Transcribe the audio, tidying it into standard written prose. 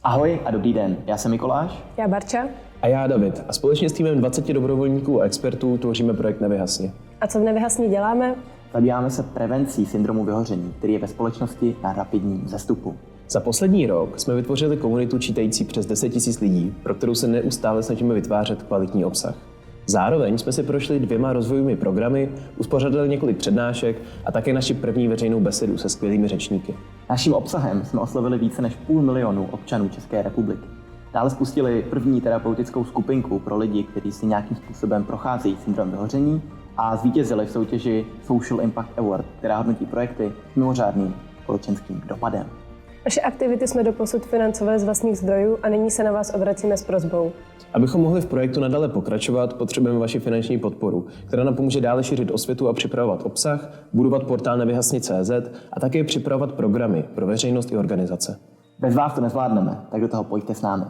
Ahoj a dobrý den, já jsem Mikoláš. Já Barča. A já David. A společně s týmem 20 dobrovolníků a expertů tvoříme projekt Nevyhasni. A co v Nevyhasni děláme? Zabýváme se prevencí syndromu vyhoření, který je ve společnosti na rapidním vzestupu. Za poslední rok jsme vytvořili komunitu čítající přes 10 000 lidí, pro kterou se neustále snažíme vytvářet kvalitní obsah. Zároveň jsme si prošli 2 rozvojovými programy, uspořádali několik přednášek a také naši první veřejnou besedu se skvělými řečníky. Naším obsahem jsme oslovili více než 500 000 občanů České republiky. Dále spustili první terapeutickou skupinku pro lidi, kteří si nějakým způsobem procházejí syndrom vyhoření a zvítězili v soutěži Social Impact Award, která hodnotí projekty s mimořádným společenským dopadem. Naše aktivity jsme doposud financovali z vlastních zdrojů a nyní se na vás obracíme s prosbou. Abychom mohli v projektu nadále pokračovat, potřebujeme vaši finanční podporu, která nám pomůže dále šířit osvětu a připravovat obsah, budovat portál nevyhasni.cz a také připravovat programy pro veřejnost i organizace. Bez vás to nezvládneme, tak do toho pojďte s námi.